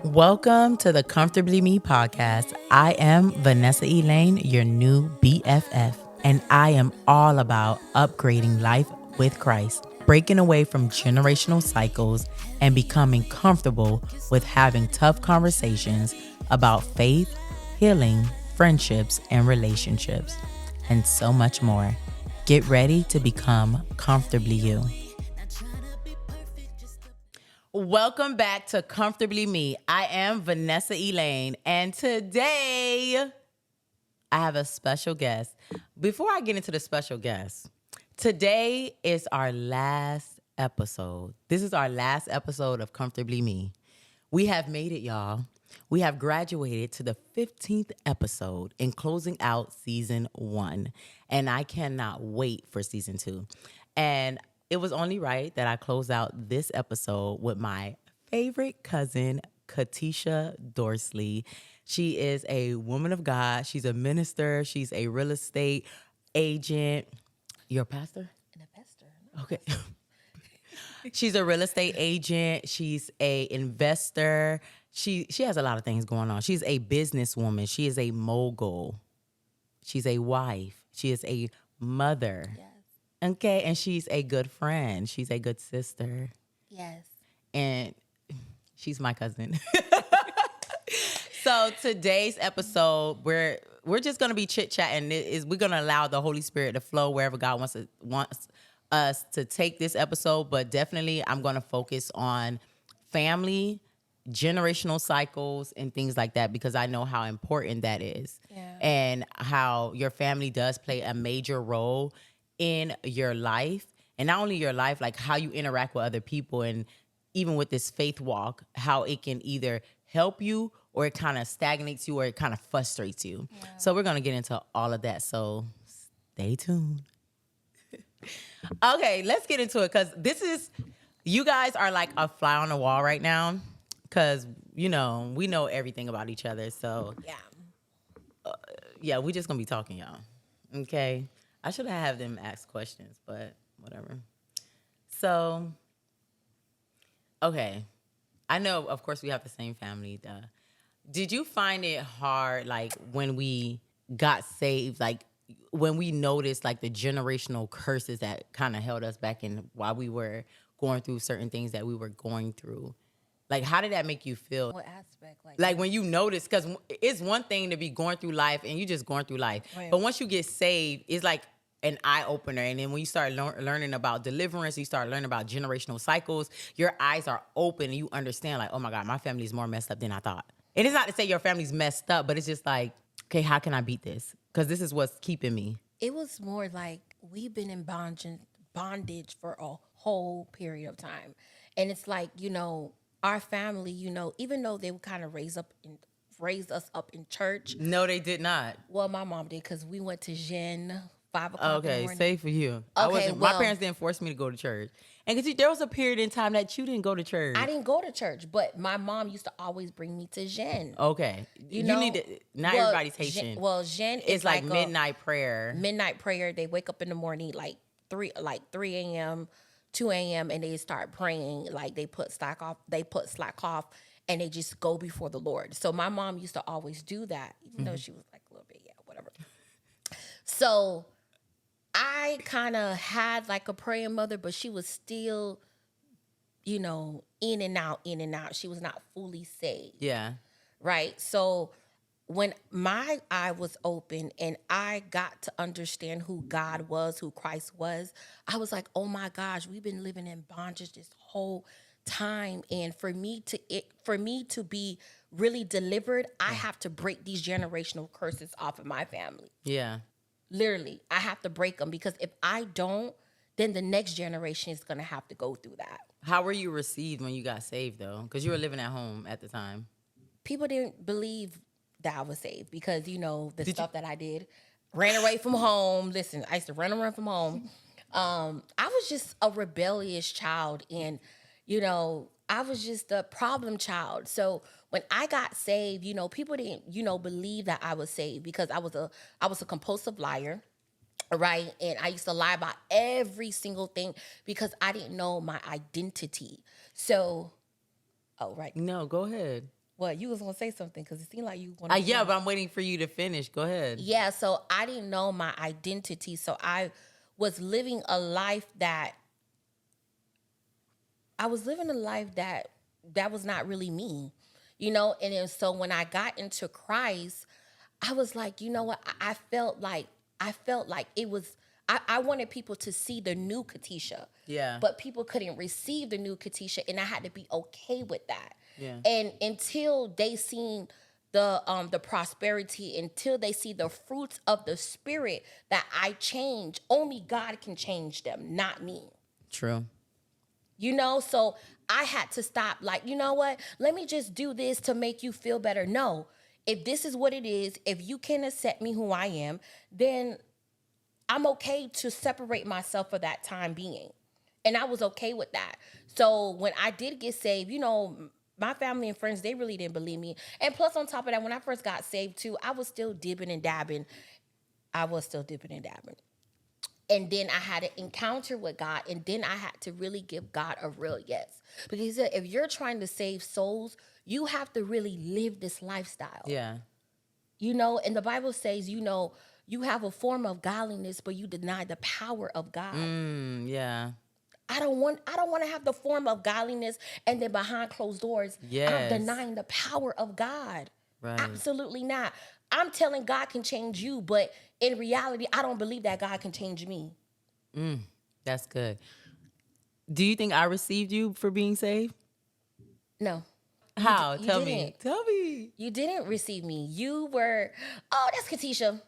Welcome to the Comfortably Me podcast. I am Vanessa Elaine, your new BFF, and I am all about upgrading life with Christ, breaking away from generational cycles, and becoming comfortable with having tough conversations about faith, healing, friendships, and relationships, and so much more. Get ready to become comfortably you. Welcome back to Comfortably Me. I am Vanessa Elaine, and today I have a special guest. Before I get into the special guest, today is our last episode. This is our last episode of Comfortably Me. We have made it, y'all. We have graduated to the 15th episode in closing out season 1, and I cannot wait for season 2. And it was only right that I close out this episode with my favorite cousin, Catysha Dorcely. She is a woman of God. She's a minister. She's a real estate agent. You're a pastor? And a pastor. Okay. She's a real estate agent. She's a investor. She has a lot of things going on. She's a businesswoman. She is a mogul. She's a wife. She is a mother. Yes. Okay, and she's a good friend. She's a good sister. Yes. And she's my cousin. So today's episode, we're just gonna be chit-chatting. We're gonna allow the Holy Spirit to flow wherever God wants us to take this episode, but definitely I'm gonna focus on family, generational cycles, and things like that, because I know how important that is. Yeah. And how your family does play a major role in your life, and not only your life, like how you interact with other people, and even with this faith walk, how it can either help you or it kind of stagnates you or it kind of frustrates you. Yeah. So we're going to get into all of that. So stay tuned. Okay, let's get into it, because you guys are like a fly on the wall right now, because, we know everything about each other. So yeah, we just going to be talking, y'all. Okay. I should have them ask questions, but whatever. So, okay. I know, of course, we have the same family. Did you find it hard, like, when we got saved, like, when we noticed, like, the generational curses that kind of held us back in while we were going through certain things that we were going through? Like, how did that make you feel? What aspect? Like when you notice, because it's one thing to be going through life and you just going through life. Right. But once you get saved, it's like an eye opener. And then when you start learning about deliverance, you start learning about generational cycles, your eyes are open and you understand, like, oh my God, my family is more messed up than I thought. And it's not to say your family's messed up, but it's just like, okay, how can I beat this? Because this is what's keeping me. It was more like we've been in bondage for a whole period of time. And it's like, our family, even though they would kind of raised us up in church. No, they did not. Well, my mom did, because we went to Jen 5 o'clock in the morning. Say for you. My parents didn't force me to go to church. And because there was a period in time that you didn't go to church. I didn't go to church, but my mom used to always bring me to Jen. Okay. You need to, not everybody's Haitian. Jen is like midnight prayer. Midnight prayer. They wake up in the morning like 3 a.m., 2 a.m. and they start praying. Like they put slack off and they just go before the Lord. So my mom used to always do that, even though she was like a little bit, whatever. So I kind of had like a praying mother, but she was still, in and out. She was not fully saved. Yeah. Right. So when my eye was open and I got to understand who God was, who Christ was, I was like, oh my gosh, we've been living in bondage this whole time. And for me to be really delivered, I have to break these generational curses off of my family. Yeah. Literally, I have to break them, because if I don't, then the next generation is going to have to go through that. How were you received when you got saved, though? Because you were living at home at the time. People didn't believe that I was saved, because, that I did. Ran away from home. Listen, I used to run from home. I was just a rebellious child, and, I was just a problem child. So when I got saved, people didn't, believe that I was saved, because I was a compulsive liar. Right. And I used to lie about every single thing because I didn't know my identity. So, oh, right. No, go ahead. What, you was gonna say something because it seemed like you wanted to Yeah, finish. but I'm waiting for you to finish. Go ahead. Yeah, so I didn't know my identity. So I was living a life that that was not really me, you know? And then so when I got into Christ, I was like, you know what? I felt like it was I wanted people to see the new Catysha. Yeah. But people couldn't receive the new Catysha, and I had to be okay with that. Yeah. And until they seen the prosperity, until they see the fruits of the spirit that I change, only God can change them, not me. True. You know, so I had to stop, like, you know what? Let me just do this to make you feel better. No, if this is what it is, if you can accept me who I am, then I'm okay to separate myself for that time being. And I was okay with that. So when I did get saved, you know, my family and friends, they really didn't believe me. And plus, on top of that, when I first got saved too, I was still dipping and dabbing. And then I had an encounter with God, and then I had to really give God a real yes. Because he said, if you're trying to save souls, you have to really live this lifestyle. Yeah. You know, and the Bible says, you know, you have a form of godliness, but you deny the power of God. Yeah. I don't want to have the form of godliness and then behind closed doors, Yes. I'm denying the power of God. Right. Absolutely not. I'm telling God can change you, but in reality, I don't believe that God can change me. That's good. Do you think I received you for being saved? No. How? You Tell didn't. me. Tell me. You didn't receive me. You were, oh, that's Catysha.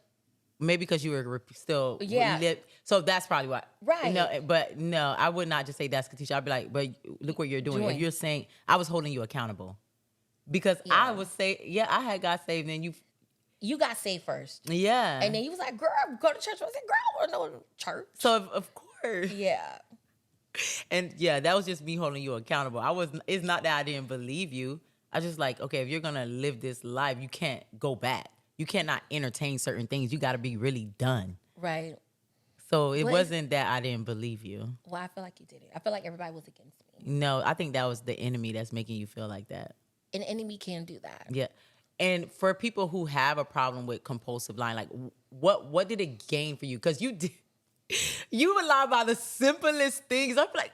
Maybe because you were still Yeah. so that's probably why. Right. No, but no, I would not just say that's Catysha. I'd be like, but look what you're doing. If you're saying I was holding you accountable, because I was I had got saved, and you got saved first. Yeah. And then you was like, girl, go to church. I said, girl, I want to know church. So of course. Yeah. And yeah, that was just me holding you accountable. It's not that I didn't believe you. I was just like, okay, if you're gonna live this life, you can't go back. You cannot entertain certain things. You got to be really done. Right. So it wasn't that I didn't believe you. Well, I feel like you did it. I feel like everybody was against me. No, I think that was the enemy that's making you feel like that. An enemy can do that. Yeah. And for people who have a problem with compulsive lying, like what did it gain for you? Because you would lie about the simplest things. I'm like,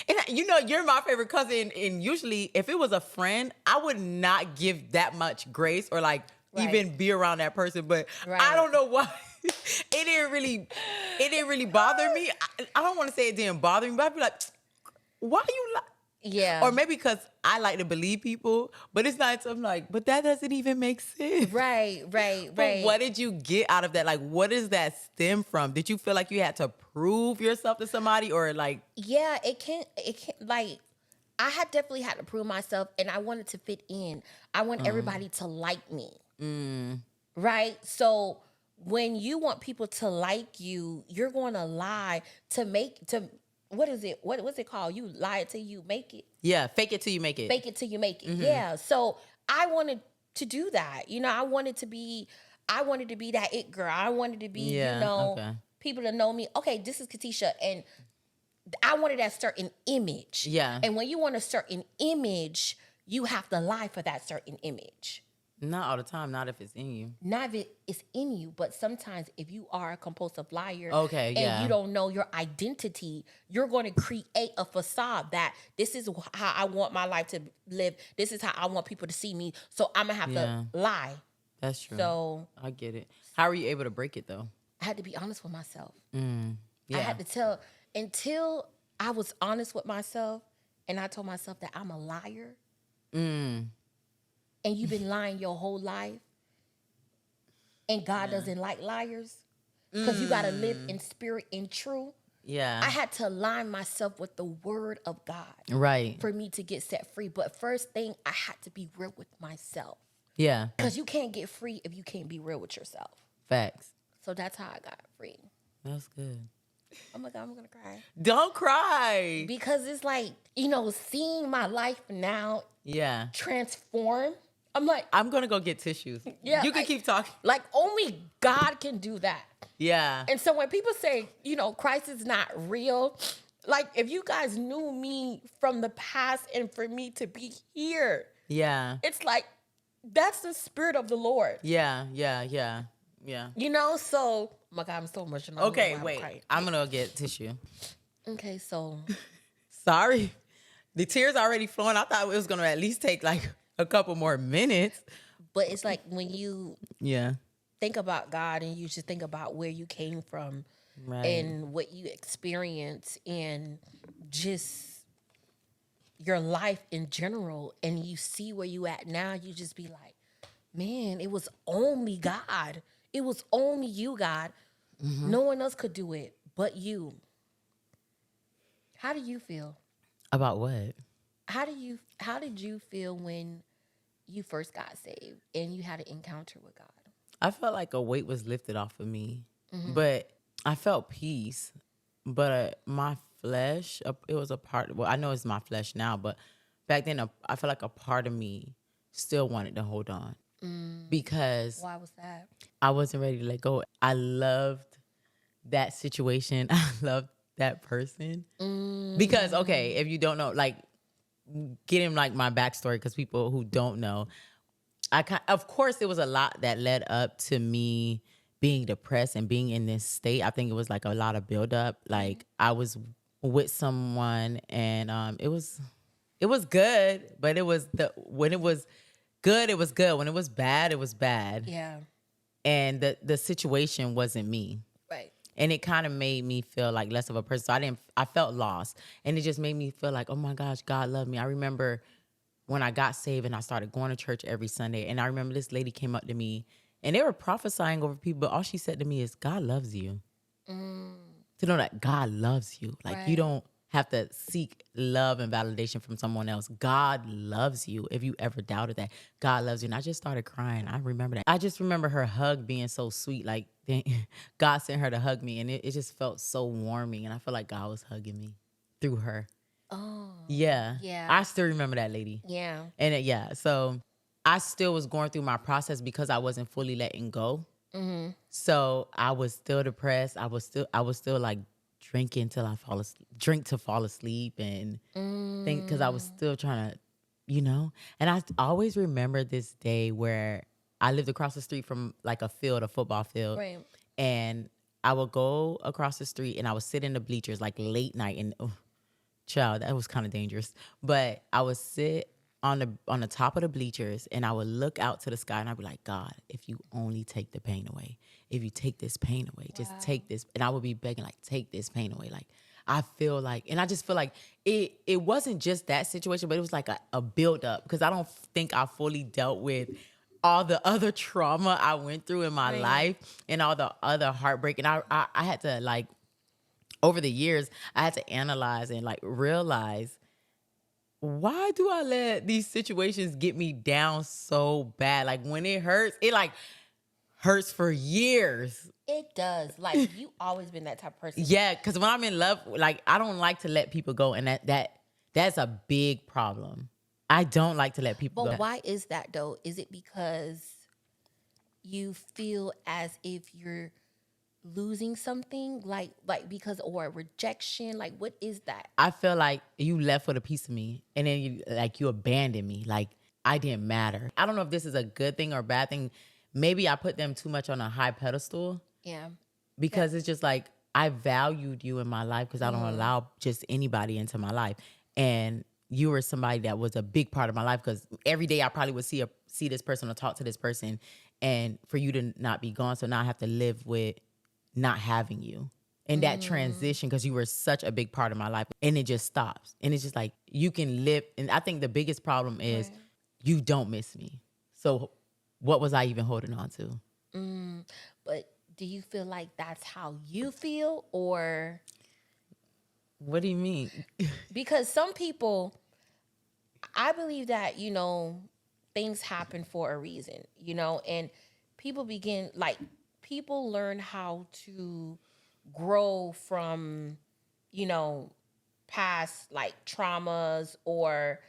and you know, you're my favorite cousin. And usually if it was a friend, I would not give that much grace or like even be around that person. But I don't know why. It didn't really bother me. I don't want to say it didn't bother me, but I'd be like, why are you lying? Yeah. Or maybe because I like to believe people, but it's not something like, but that doesn't even make sense. Right. But what did you get out of that? Like, what does that stem from? Did you feel like you had to prove yourself to somebody, or like? Yeah, it can like, I had definitely had to prove myself, and I wanted to fit in. I want everybody to like me. Right? So when you want people to like you, you're going to lie what is it? What's it called? You lie it till you make it. Yeah, fake it till you make it. Fake it till you make it. Yeah. So I wanted to do that. You know, I wanted to be that it girl. I wanted to be, people to know me. Okay, this is Catysha, and I wanted that certain image. Yeah. And when you want a certain image, you have to lie for that certain image. Not all the time, not if it's in you. Not if it's in you, but sometimes if you are a compulsive liar and you don't know your identity, you're going to create a facade that this is how I want my life to live. This is how I want people to see me. So I'm going to have to lie. That's true. So I get it. How are you able to break it though? I had to be honest with myself. Yeah. I had to tell, until I was honest with myself and I told myself that I'm a liar. And you've been lying your whole life, and God doesn't like liars, because you got to live in spirit and truth. Yeah. I had to align myself with the word of God. Right. For me to get set free. But first thing, I had to be real with myself. Yeah. Because you can't get free if you can't be real with yourself. Facts. So that's how I got free. That's good. Oh my God, I'm going to cry. Don't cry. Because it's like, you know, seeing my life now transform. I'm like, I'm going to go get tissues. Yeah. You can keep talking. Like, only God can do that. Yeah. And so when people say, you know, Christ is not real, like, if you guys knew me from the past and for me to be here, it's like, That's the spirit of the Lord. Yeah. You know, so oh my God, I'm so emotional. I don't know Okay, why I'm wait. crying. I'm gonna get tissue. Okay, so Sorry. The tears already flowing. I thought it was gonna at least take like a couple more minutes. but it's like when you Yeah. think about God and you just think about where you came from Right. and what you experienced and just your life in general, and you see where you at now, you just be like, man, it was only God. It was only you, God. No one else could do it but you. How do you feel? About what? How did you feel when you first got saved and you had an encounter with God? I felt like a weight was lifted off of me, but I felt peace. But my flesh, it was a part. Well, I know it's my flesh now, but back then, I felt like a part of me still wanted to hold on because Why was that? I wasn't ready to let go. I loved that situation. I loved that person because, okay, if you don't know, like, getting like my backstory, because people who don't know, of course, there was a lot that led up to me being depressed and being in this state. I think it was like a lot of buildup. Like I was with someone, and it was good, but when it was good, it was good. When it was bad, it was bad, Yeah. and the situation wasn't me. Right. And it kind of made me feel like less of a person. So I felt lost. And it just made me feel like, oh my gosh, God loved me. I remember when I got saved and I started going to church every Sunday. And I remember this lady came up to me and they were prophesying over people, but all she said to me is, God loves you. To know that God loves you. Like you Right. don't have to seek love and validation from someone else. God loves you. If you ever doubted that, God loves you. And I just started crying. I remember that. I just remember her hug being so sweet. Like God sent her to hug me, and it just felt so warming. And I feel like God was hugging me through her. Oh. Yeah. Yeah. I still remember that lady. Yeah. And so I still was going through my process because I wasn't fully letting go. So I was still depressed. I was still like drinking till I drink to fall asleep and think, because I was still trying to, And I always remember this day where I lived across the street from like a football field, Right. and I would go across the street and I would sit in the bleachers like late night, and child, that was kind of dangerous. But I would sit on the top of the bleachers and I would look out to the sky and I'd be like, God, if you only take the pain away, if you take this pain away, just take this. And I would be begging, like, take this pain away. Like, I feel like, and I just feel like it wasn't just that situation, but it was like a build up, because I don't think I fully dealt with all the other trauma I went through in my life and all the other heartbreak. And I had to, like, over the years, I had to analyze and like realize, why do I let these situations get me down so bad? Like when it hurts, it like hurts for years. It does. Like you always been that type of person. Yeah, because when I'm in love, like I don't like to let people go, and that's a big problem. I don't like to let people go. But why is that though? Is it because you feel as if you're losing something, like because, or a rejection? Like what is that? I feel like you left with a piece of me, and then you abandoned me. Like I didn't matter. I don't know if this is a good thing or a bad thing. Maybe I put them too much on a high pedestal. Yeah. Because it's just like, I valued you in my life because I don't allow just anybody into my life. And you were somebody that was a big part of my life, because every day I probably would see this person or talk to this person, and for you to not be gone. So now I have to live with not having you in that transition, because you were such a big part of my life, and it just stops. And it's just like, you can live. And I think the biggest problem is you don't miss me. So what was I even holding on to? But do you feel like that's how you feel, or What do you mean? because some people, I believe that, things happen for a reason, and people learn how to grow from, past like traumas or,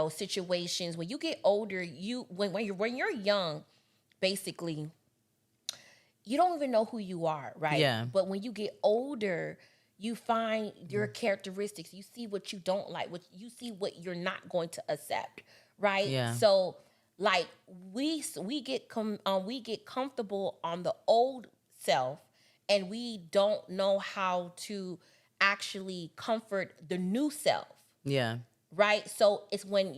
situations. When you get older, when you're young, basically, you don't even know who you are, right? Yeah. But when you get older, you find your characteristics. You see what you don't like, you see what you're not going to accept, right? Yeah. So Like we get we get comfortable on the old self, and we don't know how to actually comfort the new self. Yeah. Right? So it's when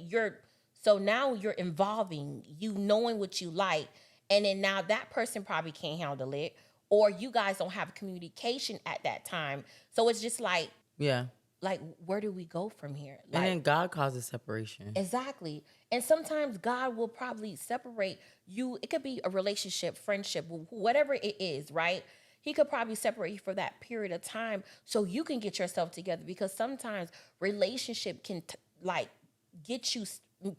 so now you're involving, you knowing what you like, and then now that person probably can't handle it, or you guys don't have communication at that time. So it's just Yeah. like where do we go from here? And Like then God causes separation. exactly. And sometimes God will probably separate you. It could be a relationship, friendship, whatever it is, right? He could probably separate you for that period of time so you can get yourself together, because sometimes relationship can like get you,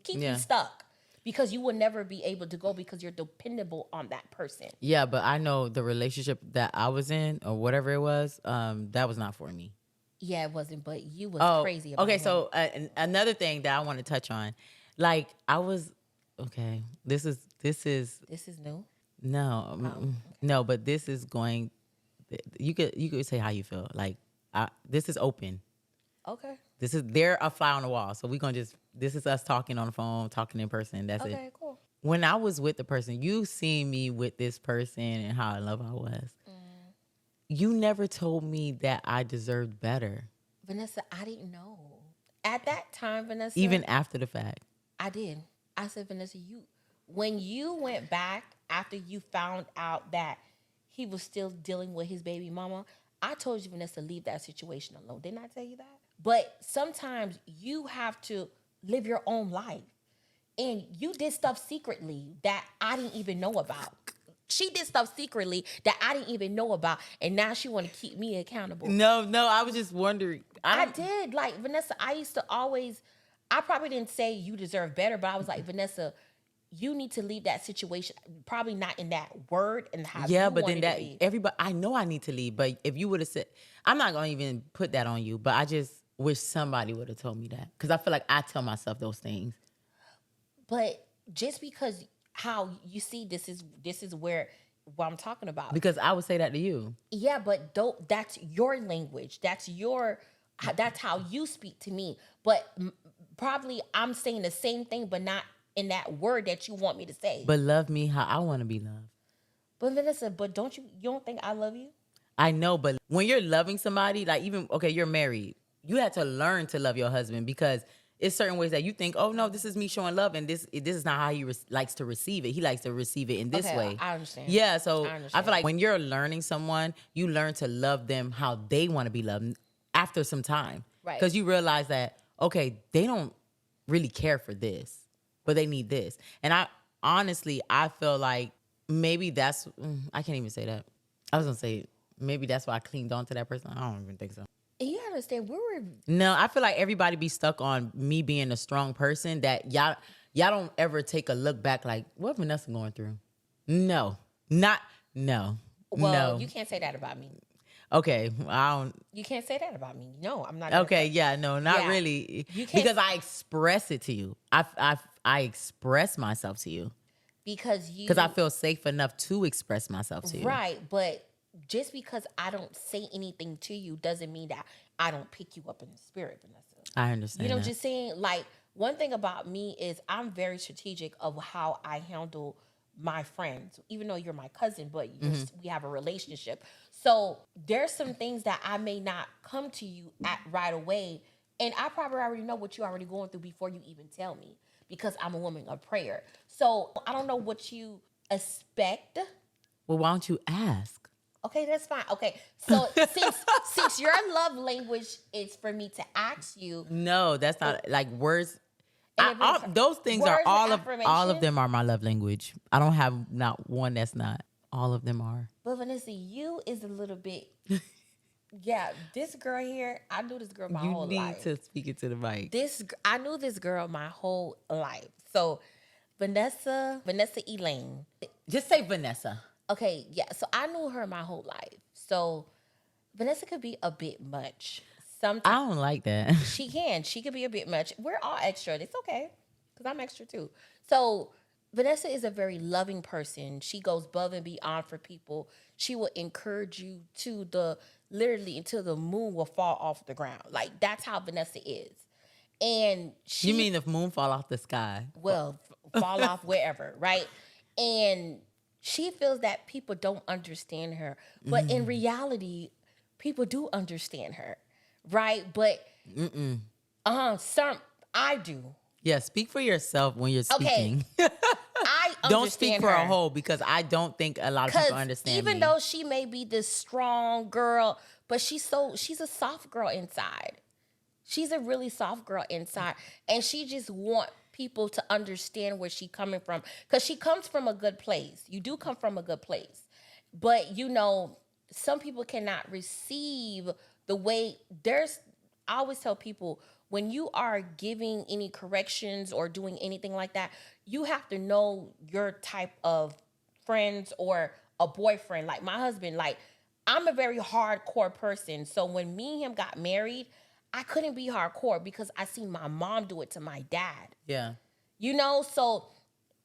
keep you Yeah. stuck, because you will never be able to go because you're dependable on that person. Yeah, but I know the relationship that I was in or whatever it was, that was not for me. Yeah, it wasn't, but you was Oh, crazy about okay. him. So another thing that I want to touch on, like I was, okay. This is This is new. no, Oh, no, but this is going. You could say how you feel. Like this is open. okay. This is they're a fly on the wall. So we gonna just this is us talking on the phone, talking in person. That's it. Okay, cool. When I was with the person, you seen me with this person and how in love I was. You never told me that I deserved better, Vanessa, I didn't know. At that time, Vanessa, even after the fact. I did. I said, Vanessa, when you went back after you found out that he was still dealing with his baby mama, I told you, Vanessa, leave that situation alone. Didn't I tell you that? But sometimes you have to live your own life. And you did stuff secretly that I didn't even know about. She did stuff secretly that I didn't even know about, and now she want to keep me accountable. No, I was just wondering. I did. Like, Vanessa, I used to always, I probably didn't say you deserve better, but I was like, Vanessa, you need to leave that situation. Probably not in that word and how Yeah, you but then wanted that to be. everybody, I know I need to leave. But if you would have said, I'm not gonna even put that on you. But I just wish somebody would have told me that, because I feel like I tell myself those things. But just because how you see this is where what I'm talking about. Because I would say that to you. Yeah, but that's your language. That's how you speak to me. But probably I'm saying the same thing, but not in that word that you want me to say. But love me how I want to be loved. But Vanessa, but you don't think I love you? I know, but when you're loving somebody, like even, okay, you're married. You had to learn to love your husband, because it's certain ways that you think, oh no, this is me showing love, and this is not how he likes to receive it. He likes to receive it in this way. I understand. Yeah, so I I understand. feel like when you're learning someone, you learn to love them how they want to be loved after some time. Right. Because you realize that, okay, they don't really care for this, but they need this. And I feel like maybe that's, I can't even say that. I was going to say, maybe that's why I cleaned on to that person. I don't even think so. And you understand, No, I feel like everybody be stuck on me being a strong person, that y'all don't ever take a look back like, what Vanessa going through? No. No. you can't say that about me. Okay, I don't. You can't say that about me. No, I'm not. Okay, yeah, no, not Yeah. really. You can't- Because I express it to you. I express myself to you because I feel safe enough to express myself to you. Right, but just because I don't say anything to you doesn't mean that I don't pick you up in the spirit, Vanessa. I understand. You know, that. just saying, like, one thing about me is I'm very strategic of how I handle my friends, even though you're my cousin, but we have a relationship. So there's some things that I may not come to you at right away. And I probably already know what you're already going through before you even tell me, because I'm a woman of prayer. So I don't know what you expect. Well, why don't you ask? Okay, that's fine. Okay, so since your love language is for me to ask you, No, that's not like words. And if it's Those things are words and all of affirmation? them are my love language. I don't have not one that's not. All of them are. but Vanessa, you is a little bit. Yeah, this girl here, I knew this girl my You whole need life. to speak it to the mic. I knew this girl my whole life. So Vanessa Elaine. Just say Vanessa. Okay, yeah. So I knew her my whole life. So Vanessa could be a bit much. I Sometimes don't like that. she could be a bit much. We're all extra. It's okay, because I'm extra too. So Vanessa is a very loving person. She goes above and beyond for people. She will encourage you literally until the moon will fall off the ground. Like, that's how Vanessa is. And she, You mean if moon fall off the sky? well, fall off wherever, right? And she feels that people don't understand her. But in reality, people do understand her, right? But some I do. Yeah, speak for yourself when you're Okay. speaking. I Don't speak understand for a her. whole, because I don't think a lot of people understand even me. though she may be this strong girl, but she's a soft girl inside. She's a really soft girl inside, and she just want people to understand where she coming from, because she comes from a good place. You do come from a good place, but some people cannot receive the way there's. I always tell people, when you are giving any corrections or doing anything like that, you have to know your type of friends or a boyfriend. Like my husband, like I'm a very hardcore person. So when me and him got married, I couldn't be hardcore because I seen my mom do it to my dad. Yeah. So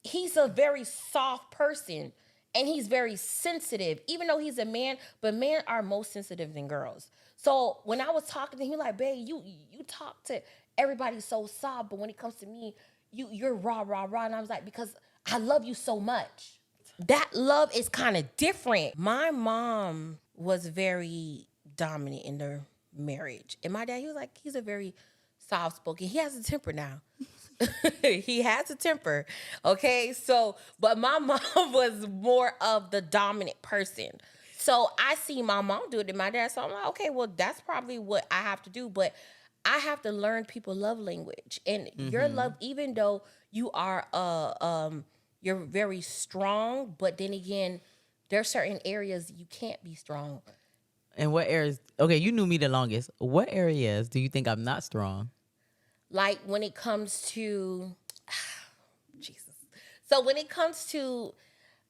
he's a very soft person and he's very sensitive, even though he's a man, but men are most sensitive than girls. So when I was talking to him, like, babe, you talk to everybody so soft, but when it comes to me, you're raw, raw, raw. And I was like, because I love you so much. That love is kind of different. My mom was very dominant in their marriage. And my dad, he was like, he's a very soft spoken. He has a temper now. He has a temper. Okay. So, but my mom was more of the dominant person. So I see my mom do it to my dad. So I'm like, okay, well, that's probably what I have to do. But I have to learn people's love language. And your love, even though you are you're very strong, but then again, there are certain areas you can't be strong. And what areas? Okay, you knew me the longest. What areas do you think I'm not strong? Like when it comes to Jesus. So when it comes to,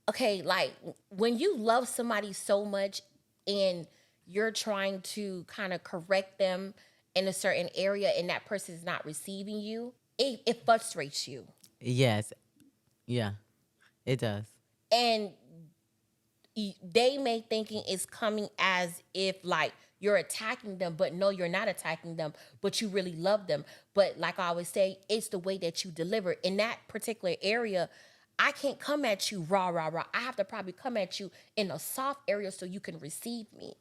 okay, like when you love somebody so much and you're trying to kind of correct them in a certain area and that person is not receiving you, it frustrates you. Yes. Yeah, it does. And they may thinking it's coming as if like you're attacking them, but no, you're not attacking them, but you really love them. But like I always say, it's the way that you deliver in that particular area. I can't come at you raw, raw, raw. I have to probably come at you in a soft area so you can receive me.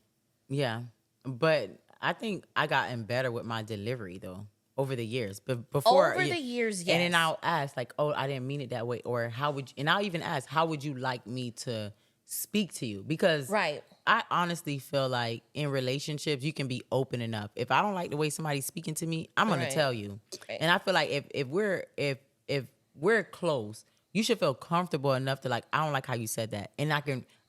Yeah, but I think I gotten better with my delivery though over the years. But before Over the years, yes. and then I'll ask like, "Oh, I didn't mean it that way," or "How would?" And I'll even ask, "How would you like me to speak to you?" Because Right. I honestly feel like in relationships you can be open enough. If I don't like the way somebody's speaking to me, I'm gonna Right. tell you. Right. And I feel like if we're close, you should feel comfortable enough to like, I don't like how you said that, and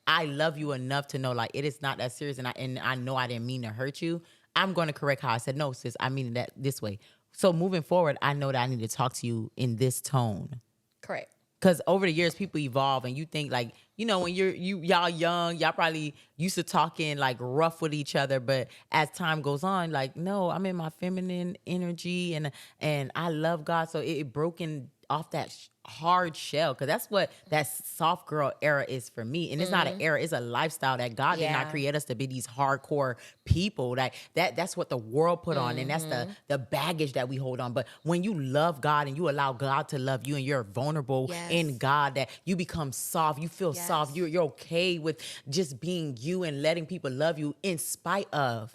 I love you enough to know like it is not that serious, and I know I didn't mean to hurt you. I'm going to correct how I said, no, sis, I mean that this way. So moving forward, I know that I need to talk to you in this tone. Correct. Because over the years, people evolve, and you think like, when y'all young, y'all probably used to talking like rough with each other, but as time goes on, like, no, I'm in my feminine energy, and I love God, so it broken off that hard shell, because that's what that soft girl era is for me. And it's not an era, it's a lifestyle that God did not create us to be these hardcore people. That's what the world put on, and that's the baggage that we hold on. But when you love God and you allow God to love you, and you're vulnerable in God, that you become soft, you feel soft, you're okay with just being you and letting people love you in spite of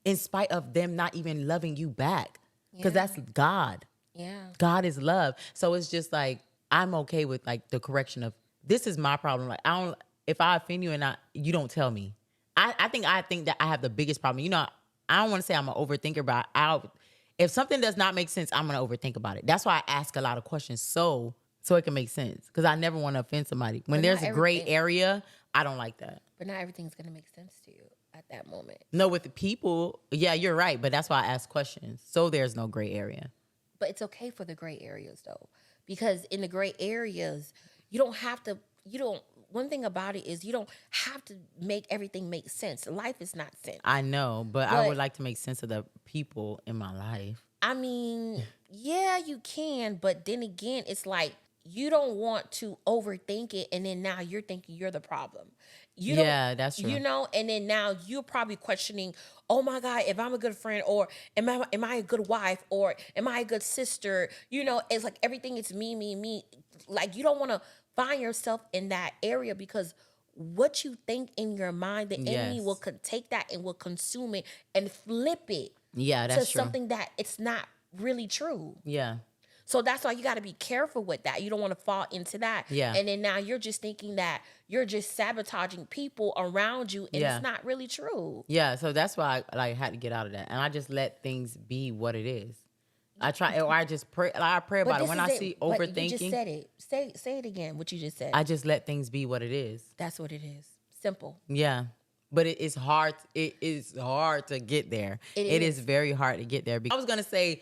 them not even loving you back, because that's God. Yeah. God is love. So it's just like, I'm okay with like the correction of, this is my problem. Like, if I offend you and you don't tell me. I think that I have the biggest problem. I don't want to say I'm an overthinker, but if something does not make sense, I'm gonna overthink about it. That's why I ask a lot of questions so it can make sense. Because I never want to offend somebody. When there's a gray area, I don't like that. But not everything's gonna make sense to you at that moment. No, with the people, yeah, you're right. But that's why I ask questions. So there's no gray area. But it's okay for the gray areas though, because in the gray areas, one thing about it is you don't have to make everything make sense. Life is not sense. I know, but I would like to make sense of the people in my life. I mean, yeah, you can, but then again, it's like you don't want to overthink it, and then now you're thinking you're the problem. You Yeah, that's true. You know, and then now you're probably questioning, oh my God, if I'm a good friend, or am I a good wife, or am I a good sister? You know, it's like everything is me, me, me. Like, you don't want to find yourself in that area, because what you think in your mind, the enemy Yes. will take that and will consume it and flip it Yeah, to that's true. something that it's not really true. Yeah. So that's why you got to be careful with that. You don't want to fall into that. Yeah. And then now you're just thinking that you're just sabotaging people around you, and Yeah. it's not really true. Yeah, so that's why I had to get out of that, and I just let things be what it is. I try, or I just pray. I pray about it. When I see But you overthinking, just said it. Say it again. What you just said. I just let things be what it is. That's what it is. Simple. Yeah, but it's hard. It is hard to get there. It is very hard to get there. Because I was gonna say,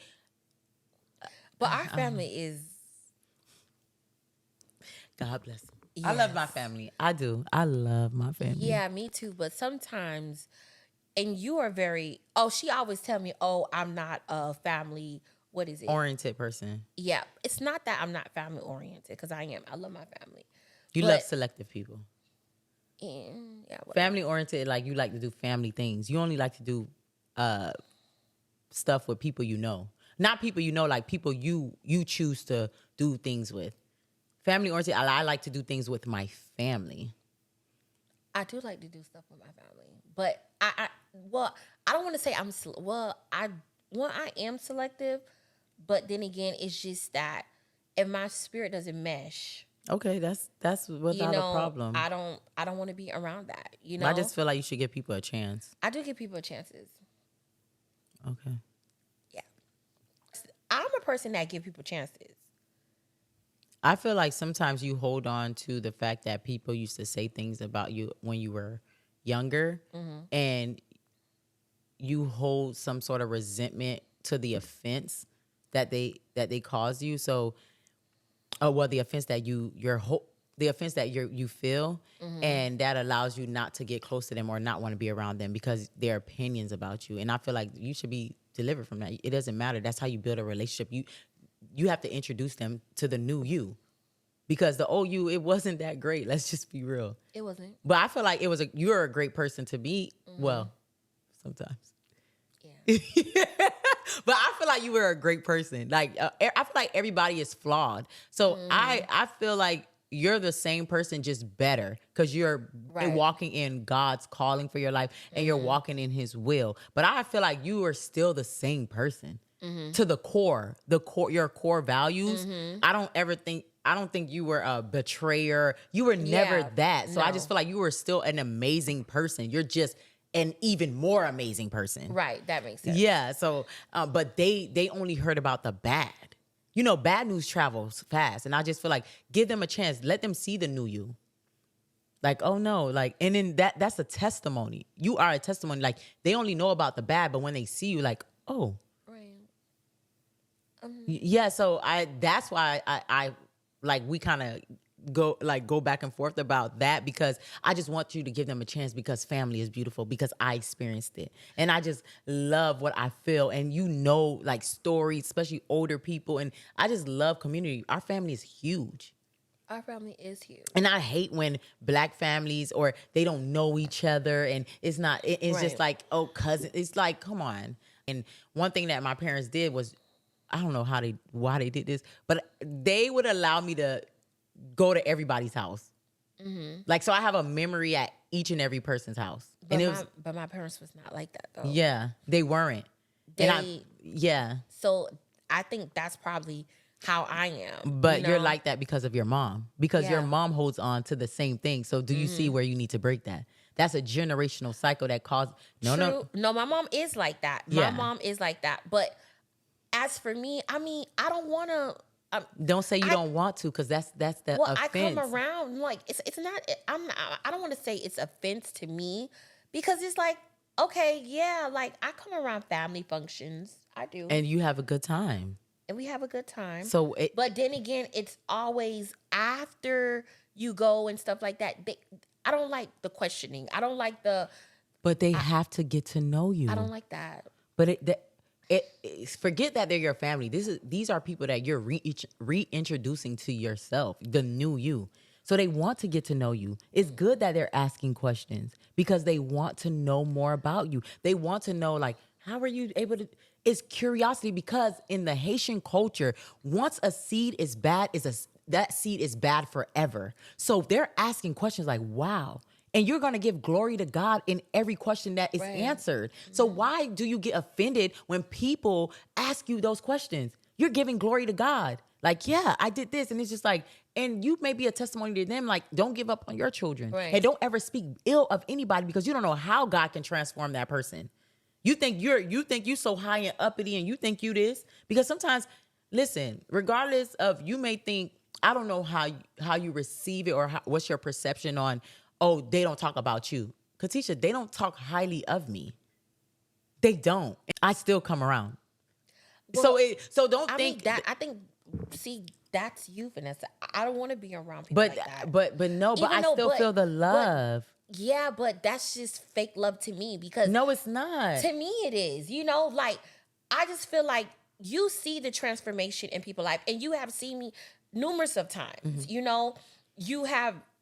but our family is. God bless them. Yes. I love my family. I do. I love my family. Yeah, me too. But sometimes, and you are very. Oh, she always tell me, "Oh, I'm not a family." What is it? Oriented person. Yeah, it's not that I'm not family oriented, because I am. I love my family. You love selective people. Yeah, family oriented, like you like to do family things. You only like to do stuff with people you know, not people you know, like people you choose to do things with. Family oriented, I like to do things with my family. I do like to do stuff with my family, but I don't want to say I am selective, but then again, it's just that if my spirit doesn't mesh. Okay, that's without a problem. I don't want to be around that. You know, I just feel like you should give people a chance. I do give people chances. Okay. Yeah, I'm a person that give people chances. I feel like sometimes you hold on to the fact that people used to say things about you when you were younger, and you hold some sort of resentment to the offense that they caused you. So, the offense that you feel, and that allows you not to get close to them or not want to be around them because their opinions about you. And I feel like you should be delivered from that. It doesn't matter. That's how you build a relationship. You have to introduce them to the new you, because the old you, it wasn't that great. Let's just be real. It wasn't. But I feel like you're a great person to meet. Well, sometimes. Yeah. But I feel like you were a great person. Like I feel like everybody is flawed. So I feel like you're the same person, just better, because you're walking in God's calling for your life, and you're walking in His will. But I feel like you are still the same person to the core, your core values. I don't think you were a betrayer. You were never that. So I just feel like you were still an amazing person. You're just an even more amazing person. Right. That makes sense. Yeah. So, but they only heard about the bad. You know, bad news travels fast. And I just feel like give them a chance. Let them see the new you. Like, oh no, like, and then that's a testimony. You are a testimony. Like, they only know about the bad, but when they see you, like, oh. Right. Yeah, so that's why I like, we kind of go back and forth about that, because I just want you to give them a chance, because family is beautiful, because I experienced it. And I just love what I feel. And like stories, especially older people. And I just love community. Our family is huge. Our family is huge. And I hate when Black families, or they don't know each other, and it's just like, oh, cousin. It's like, come on. And one thing that my parents did was, I don't know why they did this, but they would allow me to go to everybody's house. Like, so I have a memory at each and every person's house. But my parents was not like that, though. Yeah, they weren't. So I think that's probably how I am. But you're like that because of your mom. Because your mom holds on to the same thing. So do you see where you need to break that? That's a generational cycle that caused... No, my mom is like that. My mom is like that. But as for me, I mean, I don't want to... don't say you don't want to, because that's the offense. I come around, like, it's not... I don't want to say it's offense to me, because it's like, okay, yeah, like, I come around family functions. I do. And you have a good time. And we have a good time. But then again, it's always after you go and stuff like that. I don't like the questioning. I don't like the... But they have to get to know you. I don't like that. But Forget that they're your family. These are people that you're reintroducing to yourself, the new you. So they want to get to know you. It's good that they're asking questions because they want to know more about you. They want to know, like, how are you able to? It's curiosity, because in the Haitian culture, once a seed is bad, that seed is bad forever. So they're asking questions like, wow. And you're going to give glory to God in every question that is answered. So why do you get offended when people ask you those questions? You're giving glory to God. Like, yeah, I did this. And it's just like, and you may be a testimony to them. Like, don't give up on your children. Right. And don't ever speak ill of anybody, because you don't know how God can transform that person. You think you so high and uppity, and you think you this, because sometimes, listen, regardless of, you may think, I don't know how you receive it, or what's your perception on, oh, they don't talk about you. Catysha, they don't talk highly of me. They don't. I still come around. Well, So don't I think mean, I think, see, that's you, Vanessa. I don't want to be around people like that. But I still feel the love. Yeah, but that's just fake love to me, because No, it's not. to me it is. You know, like, I just feel like you see the transformation in people's life, and you have seen me numerous of times. Mm-hmm. You know,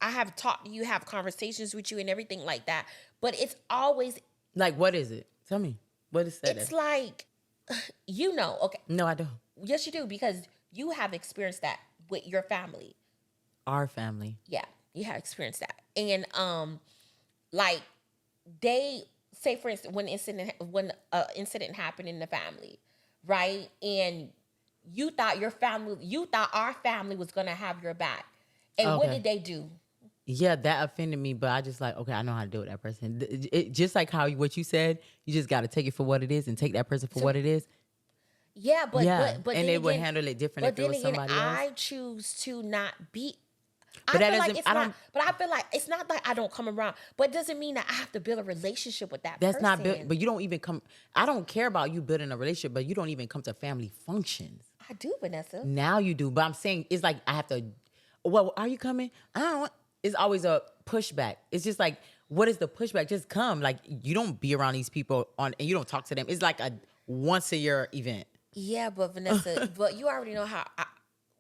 I have talked, you have conversations with you and everything like that. But it's always, Like, what is it? Tell me. What is that? it's like, you know, okay. No, I don't. Yes, you do, because you have experienced that with your family. Our family. Yeah, you have experienced that. And like, they say, for instance, when an incident happened in the family, right? And you thought our family was gonna have your back. And what Okay. did they do? Yeah, that offended me, but I just like, okay, I know how to deal with that person. Just like what you said, you just got to take it for what it is and take that person for what it is. Yeah, but Yeah, but and then they would again- handle it different But if it then was again, somebody else. I choose to not be. But that I feel like doesn't- it's I not. don't- But I feel like it's not like I don't come around. But it doesn't mean that I have to build a relationship with that That's person. not built, but you don't even come. I don't care about you building a relationship, but you don't even come to family functions. I do, Vanessa. Now you do, but I'm saying it's like I have to. Well, are you coming? I don't want. It's always a pushback. It's just like, what is the pushback? Just come. Like, you don't be around these people and you don't talk to them. It's like a once a year event. Yeah, but Vanessa, but you already know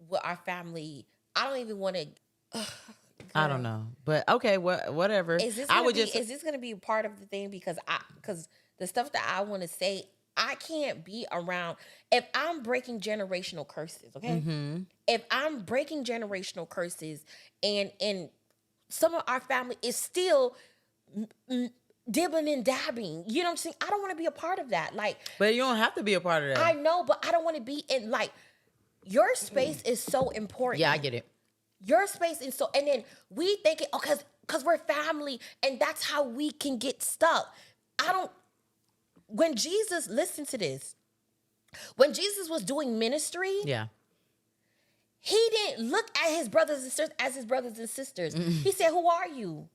what our family. I don't even want to. I don't know, but okay, whatever. Is this gonna be a part of the thing? Because the stuff that I want to say, I can't be around if I'm breaking generational curses. Okay, if I'm breaking generational curses, and some of our family is still dibbling and dabbing. You know what I'm saying? I don't want to be a part of that. Like, But you don't have to be a part of that. I know, but I don't want to be in, like, your space is so important. Yeah, I get it. Your space is so, and then we think it, oh, because we're family, and that's how we can get stuck. When Jesus, listen to this, when Jesus was doing ministry, Yeah. he didn't look at his brothers and sisters as his brothers and sisters. He said, who are you?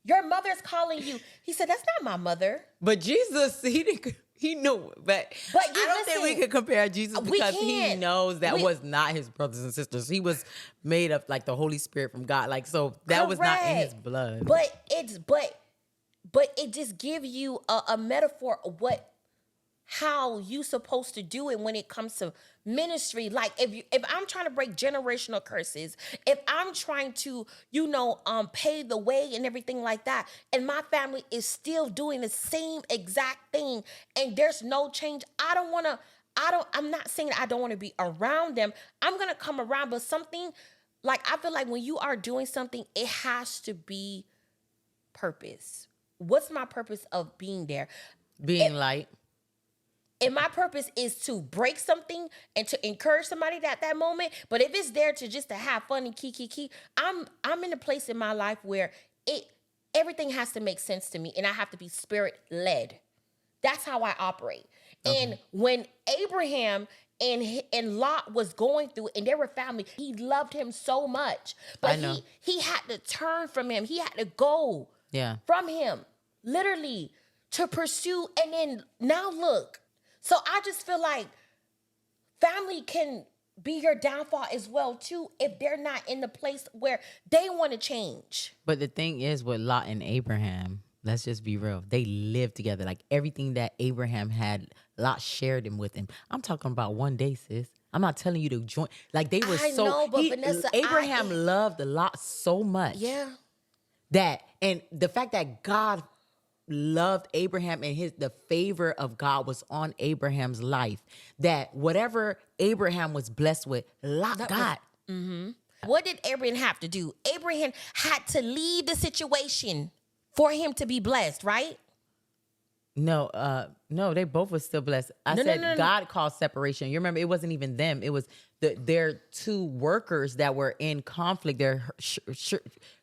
Your mother's calling you. He said, that's not my mother. But Jesus, he knew. But I don't think we could compare Jesus, because he knows that was not his brothers and sisters. He was made of, like, the Holy Spirit from God. Like, so that was not in his blood. But it just gives you a metaphor of how you supposed to do it when it comes to ministry. Like, if I'm trying to break generational curses, if I'm trying to, pave the way and everything like that, and my family is still doing the same exact thing and there's no change, I'm not saying that I don't want to be around them. I'm going to come around, but something, like, I feel like when you are doing something, it has to be purpose. What's my purpose of being there? Being light. And my purpose is to break something and to encourage somebody at that moment. But if it's there to have fun and key, I'm in a place in my life where everything has to make sense to me, and I have to be spirit led. That's how I operate. Okay. And when Abraham and Lot was going through, and they were family, he loved him so much, but he had to turn from him. He had to go from him, literally, to pursue. And then now look. So I just feel like family can be your downfall as well, too, if they're not in the place where they want to change. But the thing is with Lot and Abraham, let's just be real. They lived together. Like everything that Abraham had, Lot shared him with him. I'm talking about one day, sis. I'm not telling you to join. Like they were I know, but Vanessa, Abraham loved Lot so much. Yeah. And the fact that God loved Abraham and the favor of God was on Abraham's life, that whatever Abraham was blessed with, Lot got. What did Abraham have to do? Abraham had to leave the situation for him to be blessed, right? No, they both were still blessed. No. God called separation. You remember, it wasn't even them. It was their two workers that were in conflict. Their